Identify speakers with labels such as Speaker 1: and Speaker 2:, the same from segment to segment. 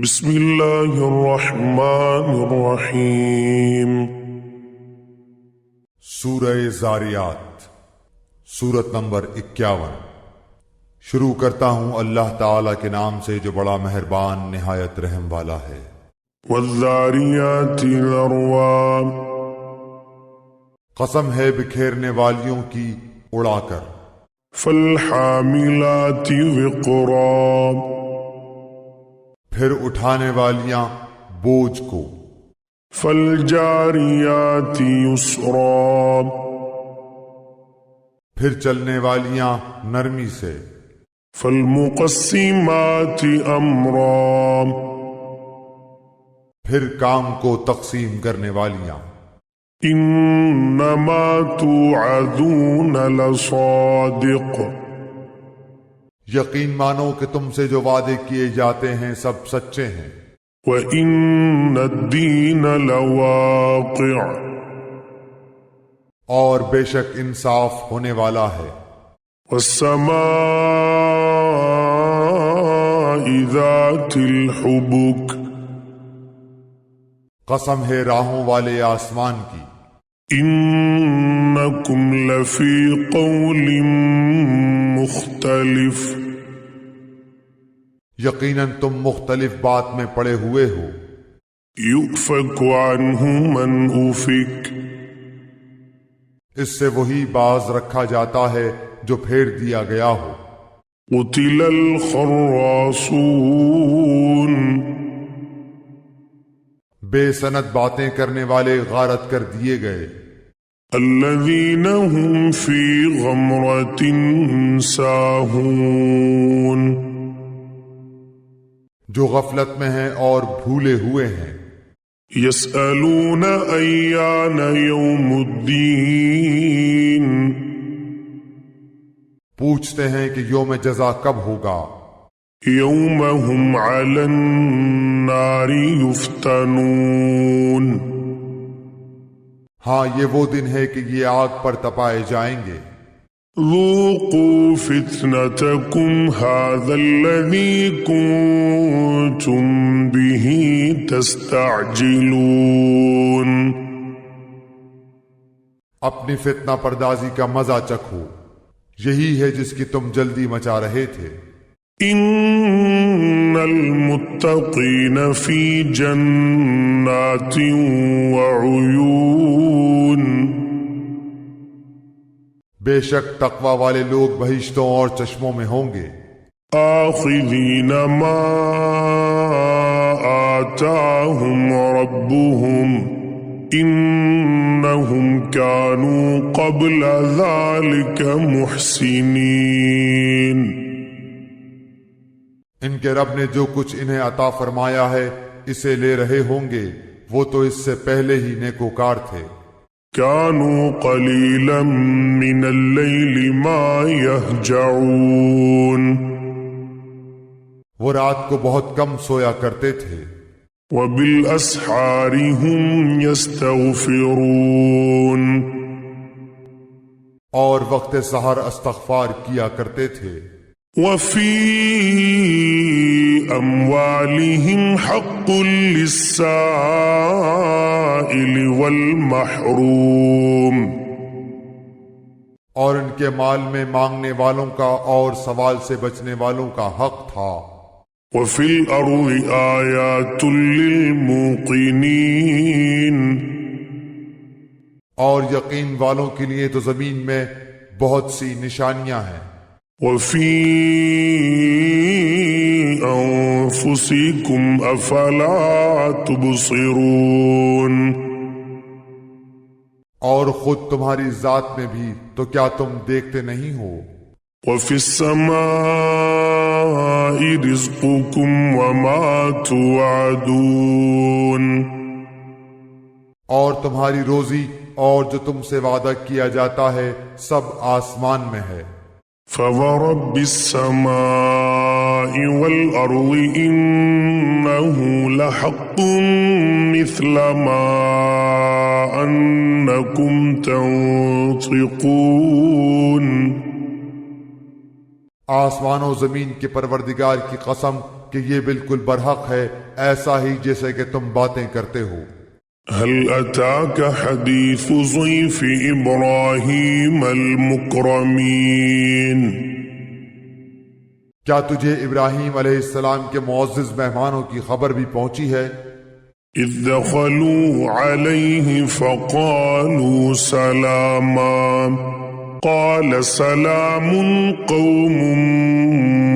Speaker 1: بسم اللہ الرحمن الرحیم۔
Speaker 2: سورہ زاریات، سورت نمبر 51۔ شروع کرتا ہوں اللہ تعالی کے نام سے جو بڑا مہربان نہایت رحم والا ہے۔
Speaker 1: والذاریات ذروا،
Speaker 2: قسم ہے بکھیرنے والیوں کی اڑا کر۔
Speaker 1: فالحاملات وقرا،
Speaker 2: پھر اٹھانے والیاں بوجھ کو۔
Speaker 1: فالجاریات یسرا،
Speaker 2: پھر چلنے والیاں نرمی سے۔
Speaker 1: فالمقسمات امرا،
Speaker 2: پھر کام کو تقسیم کرنے والیاں۔
Speaker 1: انما توعدون لصادق،
Speaker 2: یقین مانو کہ تم سے جو وعدے کیے جاتے ہیں سب سچے ہیں۔
Speaker 1: وَإِنَّ الدِّينَ لَوَاقِعٌ،
Speaker 2: اور بے شک انصاف ہونے والا ہے۔
Speaker 1: وَالسَّمَاءِ ذَاتِ الْحُبُكِ،
Speaker 2: قسم ہے راہوں والے آسمان کی۔
Speaker 1: إِنَّكُمْ لَفِي قَوْلٍ مُخْتَلِفٍ،
Speaker 2: یقیناً تم مختلف بات میں پڑے ہوئے ہو۔
Speaker 1: يُؤْفَكُ عَنْهُ مَنْ أُفِكَ،
Speaker 2: اس سے وہی باز رکھا جاتا ہے جو پھیر دیا گیا ہو۔
Speaker 1: قُتِلَ الْخَرَّاصُونَ،
Speaker 2: بے سند باتیں کرنے والے غارت کر دیے گئے۔
Speaker 1: الذين هم في غمرة ساهون،
Speaker 2: جو غفلت میں ہیں اور بھولے ہوئے ہیں۔
Speaker 1: يسألون أيان يوم الدين،
Speaker 2: پوچھتے ہیں کہ یوم جزا کب ہوگا۔
Speaker 1: يوم هم على النار يفتنون،
Speaker 2: ہاں یہ وہ دن ہے کہ یہ آگ پر تپائے جائیں گے۔
Speaker 1: ذوقوا فتنتكم هذا الذي كنتم به تستعجلون،
Speaker 2: اپنی فتنہ پردازی کا مزہ چکھو، یہی ہے جس کی تم جلدی مچا رہے تھے۔
Speaker 1: ان المتقین فی جنات وعیون،
Speaker 2: بے شک تقوی والے لوگ بہشتوں اور چشموں میں ہوں گے۔
Speaker 1: آخذین ما آتاہم ربهم انہم کانوا قبل ذلك محسنین،
Speaker 2: ان کے رب نے جو کچھ انہیں عطا فرمایا ہے اسے لے رہے ہوں گے، وہ تو اس سے پہلے ہی نیکوکار تھے۔
Speaker 1: كانوا قليلا من الليل ما يهجعون،
Speaker 2: وہ رات کو بہت کم سویا کرتے تھے۔
Speaker 1: وبالأسحار هم يستغفرون،
Speaker 2: اور وقت سحر استغفار کیا کرتے تھے۔
Speaker 1: وفي أموالهم حق للسائل والمحروم،
Speaker 2: اور ان کے مال میں مانگنے والوں کا اور سوال سے بچنے والوں کا حق تھا۔
Speaker 1: وفي الأرض آيات للموقنين،
Speaker 2: اور یقین والوں کے لیے تو زمین میں بہت سی نشانیاں ہیں۔
Speaker 1: وفي أنفسكم أفلا تبصرون،
Speaker 2: اور خود تمہاری ذات میں بھی تو کیا تم دیکھتے نہیں ہو۔
Speaker 1: وفي السماء رزقكم وما توعدون،
Speaker 2: اور تمہاری روزی اور جو تم سے وعدہ کیا جاتا ہے سب آسمان میں ہے۔
Speaker 1: فورب السماء والأرض إنه لحق مثل ما أنكم تنطقون،
Speaker 2: آسمان و زمین کے پروردگار کی قسم کہ یہ بالکل برحق ہے، ایسا ہی جیسے کہ تم باتیں کرتے ہو۔
Speaker 1: هل أتاك حديث ضيف إبراهيم المكرمين
Speaker 2: کیا تجھے ابراہیم علیہ السلام کے معزز مہمانوں کی خبر بھی پہنچی ہے؟
Speaker 1: إذ دخلوا عليه فقالوا سلاما قال سلام قوم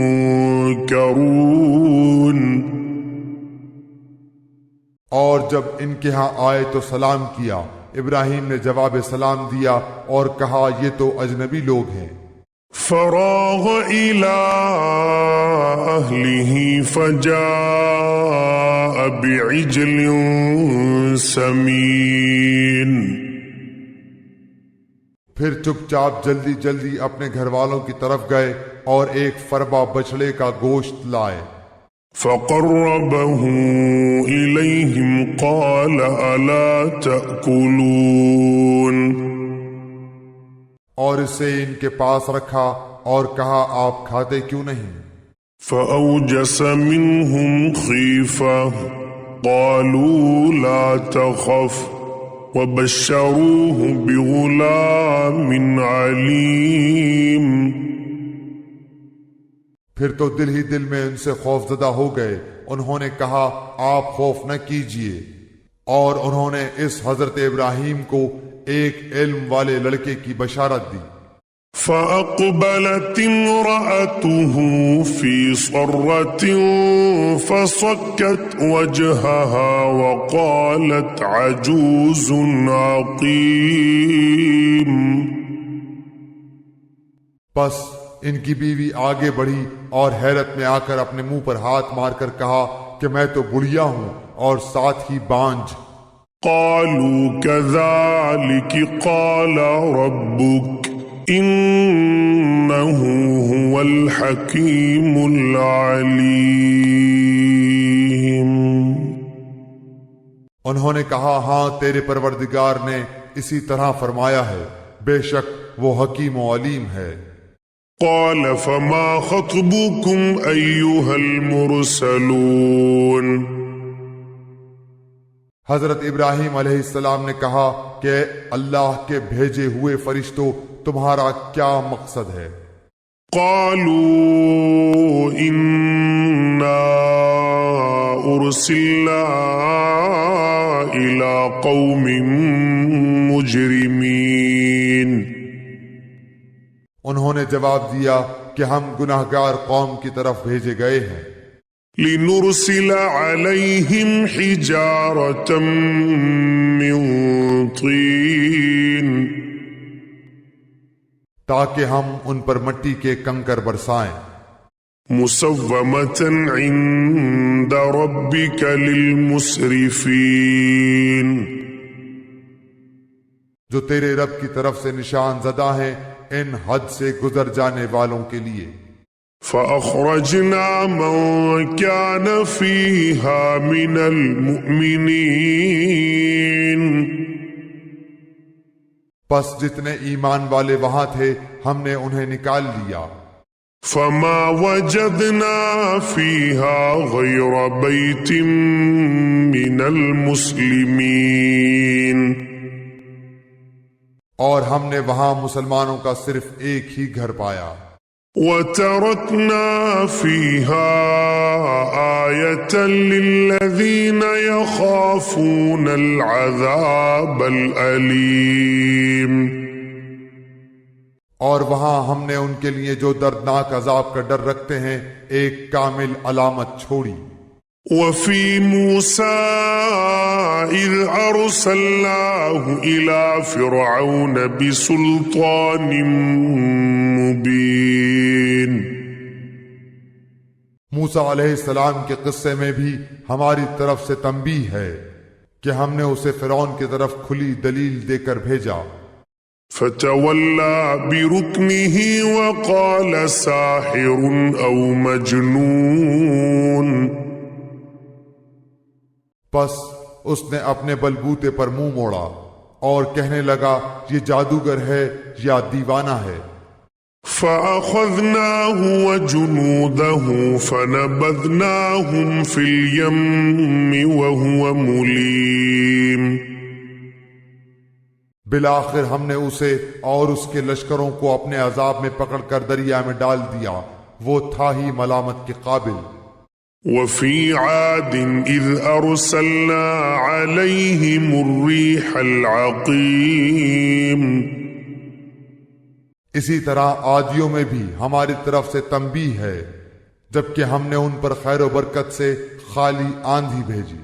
Speaker 1: منكرون۔
Speaker 2: اور جب ان کے ہاں آئے تو سلام کیا، ابراہیم نے جواب سلام دیا اور کہا یہ تو اجنبی لوگ ہیں۔
Speaker 1: فراغ إلى أهله فجاء بعجل سمين۔
Speaker 2: پھر چپ چاپ جلدی جلدی اپنے گھر والوں کی طرف گئے اور ایک فربا بچڑے کا گوشت لائے۔
Speaker 1: فقربه إليهم قال ألا تأكلون۔
Speaker 2: اور اسے ان کے پاس رکھا اور کہا آپ کھاتے کیوں نہیں؟
Speaker 1: فأوجس منهم خيفة قالوا لا تخف وبشروه بغلام عليم۔
Speaker 2: پھر تو دل ہی دل میں ان سے خوف زدہ ہو گئے، انہوں نے کہا آپ خوف نہ کیجیے، اور انہوں نے اس حضرت ابراہیم کو ایک علم والے لڑکے کی بشارت دی۔
Speaker 1: فأقبلت امرأته في صرة فصكت وجهها وقالت عجوز عقيم۔
Speaker 2: پس ان کی بیوی آگے بڑھی اور حیرت میں آ کر اپنے منہ پر ہاتھ مار کر کہا کہ میں تو بڑھیا ہوں اور ساتھ ہی بانجھ۔
Speaker 1: قالوا كذلك قال ربك إنه هو الحكيم العليم۔
Speaker 2: انہوں نے کہا ہاں تیرے پروردگار نے اسی طرح فرمایا ہے، بے شک وہ حکیم و علیم ہے۔
Speaker 1: قال فما خطبكم أيها المرسلون۔
Speaker 2: حضرت ابراہیم علیہ السلام نے کہا کہ اللہ کے بھیجے ہوئے فرشتوں تمہارا کیا مقصد ہے؟
Speaker 1: قالوا إنا أرسلنا إلى قوم مجرمين۔
Speaker 2: انہوں نے جواب دیا کہ ہم گناہگار قوم کی طرف بھیجے گئے ہیں۔
Speaker 1: لنرسل عليهم حجارة من طين۔
Speaker 2: تاکہ ہم ان پر مٹی کے کنکر برسائیں۔
Speaker 1: مسومة عند ربك للمسرفين۔
Speaker 2: جو تیرے رب کی طرف سے نشان زدہ ہیں ان حد سے گزر جانے والوں کے لیے۔
Speaker 1: فأخرجنا من كان فيها من المؤمنين۔
Speaker 2: پس جتنے ایمان والے وہاں تھے ہم نے انہیں نکال لیا۔
Speaker 1: فما وجدنا فيها غير بيت من المسلمين۔
Speaker 2: اور ہم نے وہاں مسلمانوں کا صرف ایک ہی گھر پایا۔
Speaker 1: وتركنا فيها آية للذين يخافون العذاب الأليم۔
Speaker 2: اور وہاں ہم نے ان کے لیے جو دردناک عذاب کا ڈر رکھتے ہیں ایک کامل علامت چھوڑی۔
Speaker 1: وفي موسى إذ أرسلناه إلى فرعون بسلطان مبين۔
Speaker 2: موسیٰ علیہ السلام کے قصے میں بھی ہماری طرف سے تنبیہ ہے کہ ہم نے اسے فرعون کی طرف کھلی دلیل دے کر بھیجا۔
Speaker 1: فتولى بركنه وقال ساحر أو مجنون۔
Speaker 2: پس اس نے اپنے بلبوتے پر منہ موڑا اور کہنے لگا یہ جادوگر ہے یا دیوانہ ہے۔
Speaker 1: فأخذناه وجنوده فنبذناهم في اليم وهو مليم
Speaker 2: بالآخر ہم نے اسے اور اس کے لشکروں کو اپنے عذاب میں پکڑ کر دریا میں ڈال دیا، وہ تھا ہی ملامت کے قابل۔
Speaker 1: وفي عاد إذ أرسلنا عليهم الريح العقيم
Speaker 2: اسی طرح عادیوں میں بھی ہماری طرف سے تنبیہ ہے، جبکہ ہم نے ان پر خیر و برکت سے خالی آندھی بھیجی۔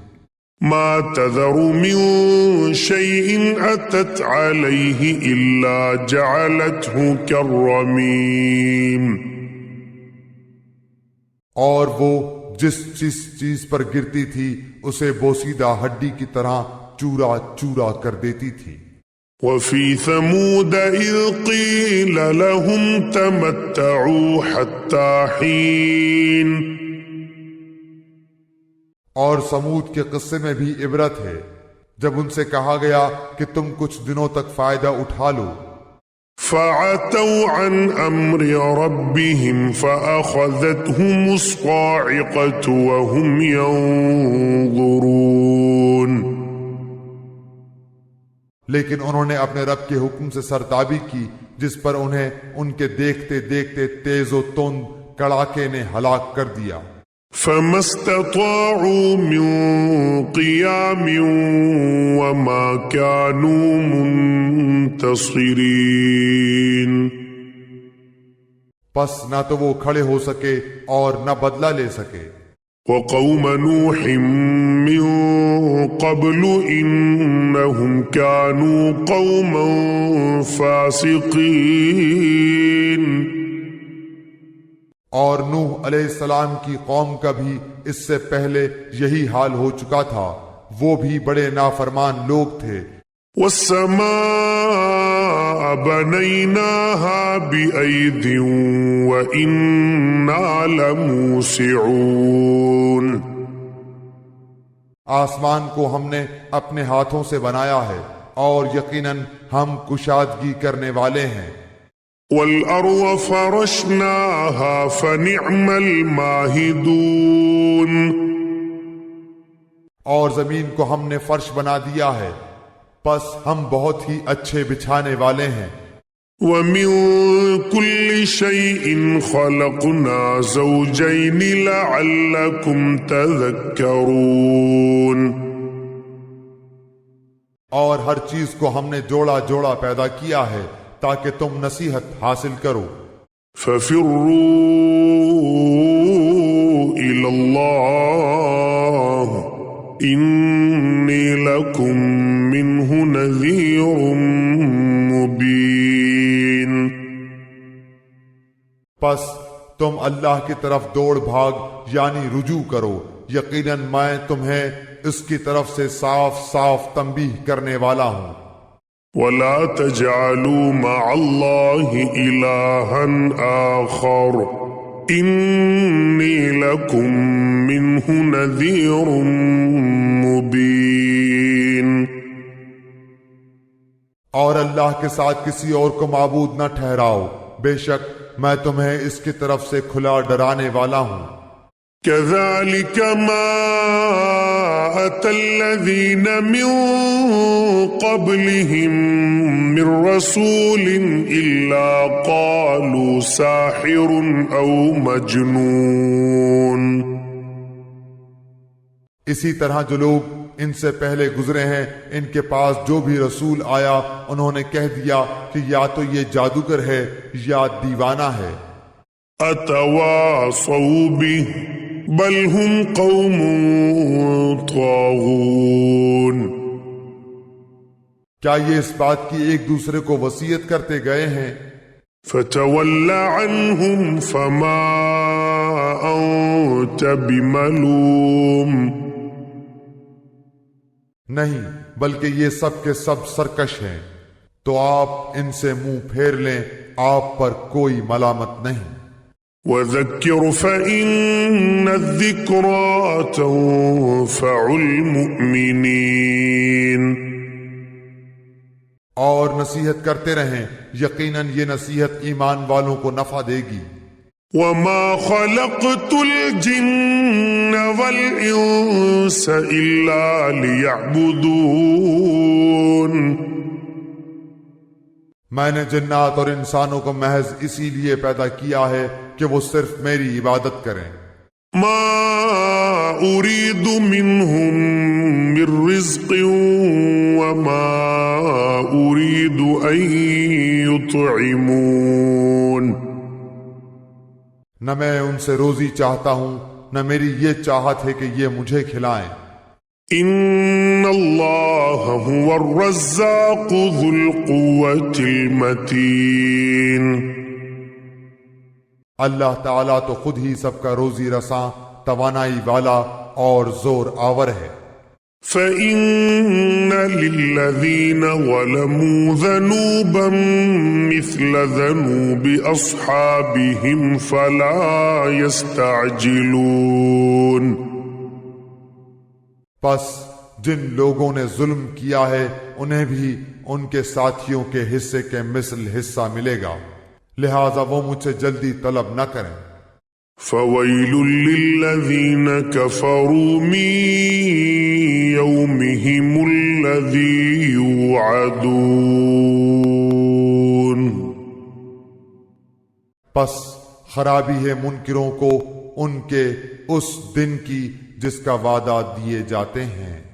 Speaker 1: ما تذر من شيء أتت عليه إلا جعلته كالرميم
Speaker 2: اور وہ جس چیز پر گرتی تھی اسے بوسیدہ ہڈی کی طرح چورا چورا کر دیتی تھی۔
Speaker 1: وفي ثمود إذ قيل لهم تمتعوا حتى حين
Speaker 2: اور سمود کے قصے میں بھی عبرت ہے جب ان سے کہا گیا کہ تم کچھ دنوں تک فائدہ اٹھا لو۔
Speaker 1: فعتوا عن أمر ربهم فأخذتهم الصاعقة وهم ينظرون
Speaker 2: لیکن انہوں نے اپنے رب کے حکم سے سرتابی کی جس پر انہیں ان کے دیکھتے دیکھتے تیز و تند کڑاکے نے ہلاک کر دیا۔
Speaker 1: فما استطاعوا من قيام وما كانوا منتصرين
Speaker 2: پس نہ تو وہ کھڑے ہو سکے اور نہ بدلہ لے سکے۔
Speaker 1: وقوم نوح من قبل إنهم كانوا قوما فاسقين
Speaker 2: اور نوح علیہ السلام کی قوم کا بھی اس سے پہلے یہی حال ہو چکا تھا، وہ بھی بڑے نافرمان لوگ تھے۔
Speaker 1: والسماء بنيناها بأيد وإنا لموسعون
Speaker 2: آسمان کو ہم نے اپنے ہاتھوں سے بنایا ہے اور یقیناً ہم کشادگی کرنے والے ہیں۔
Speaker 1: والأرض فرشناها فنعم الماهدون
Speaker 2: اور زمین کو ہم نے فرش بنا دیا ہے، پس ہم بہت ہی اچھے بچھانے والے ہیں۔
Speaker 1: ومن كل شيء خلقنا زوجين لعلكم تذكرون اور
Speaker 2: ہر چیز کو ہم نے جوڑا جوڑا پیدا کیا ہے تاکہ تم نصیحت حاصل کرو۔
Speaker 1: ففروا إلى الله إني لكم منه نذير مبين
Speaker 2: پس تم اللہ کی طرف دوڑ بھاگ یعنی رجوع کرو، یقیناً میں تمہیں اس کی طرف سے صاف صاف تنبیہ کرنے والا ہوں۔
Speaker 1: ولا تجعلوا مع الله إلها آخر إني لكم منه نذير مبين
Speaker 2: اور اللہ کے ساتھ کسی اور کو معبود نہ ٹھہراؤ، بے شک میں تمہیں اس کی طرف سے کھلا ڈرانے والا ہوں۔
Speaker 1: كذلك ما أتى الذين من قبلهم من رسول إلا قالوا ساحر أو مجنون
Speaker 2: اسی طرح جو لوگ ان سے پہلے گزرے ہیں ان کے پاس جو بھی رسول آیا انہوں نے کہہ دیا کہ یا تو یہ جادوگر ہے یا دیوانہ ہے۔
Speaker 1: أتواصوا به بل هم قوم طاغون
Speaker 2: کیا یہ اس بات کی ایک دوسرے کو وصیت کرتے گئے ہیں؟
Speaker 1: فتول عنهم فما أنت بملوم
Speaker 2: نہیں، بلکہ یہ سب کے سب سرکش ہیں، تو آپ ان سے منہ پھیر لیں، آپ پر کوئی ملامت نہیں۔
Speaker 1: وذكر فإن الذكرى تنفع المؤمنين
Speaker 2: اور نصیحت کرتے رہیں، یقیناً یہ نصیحت ایمان والوں کو نفع دے گی۔
Speaker 1: وما خلقت الجن والإنس إلا ليعبدون
Speaker 2: میں نے جنات اور انسانوں کو محض اسی لیے پیدا کیا ہے کہ وہ صرف میری عبادت کریں۔
Speaker 1: ما أريد منهم من رزق وما أريد أن يطعمون
Speaker 2: نہ میں ان سے روزی چاہتا ہوں، نہ میری یہ چاہت ہے کہ یہ مجھے کھلائیں۔
Speaker 1: إن الله هو الرزاق ذو القوة المتين
Speaker 2: اللہ تعالیٰ تو خود ہی سب کا روزی رساں، توانائی والا اور زور آور ہے۔
Speaker 1: فإن للذين ظلموا ذنوبا مثل ذنوب أصحابهم فلا يستعجلون
Speaker 2: پس جن لوگوں نے ظلم کیا ہے انہیں بھی ان کے ساتھیوں کے حصے کے مثل حصہ ملے گا، لہذا وہ مجھ سے جلدی طلب نہ کریں۔
Speaker 1: فويل للذين كفروا من يومهم الذي يوعدون
Speaker 2: پس خرابی ہے منکروں کو ان کے اس دن کی جس کا وعدہ دیے جاتے ہیں۔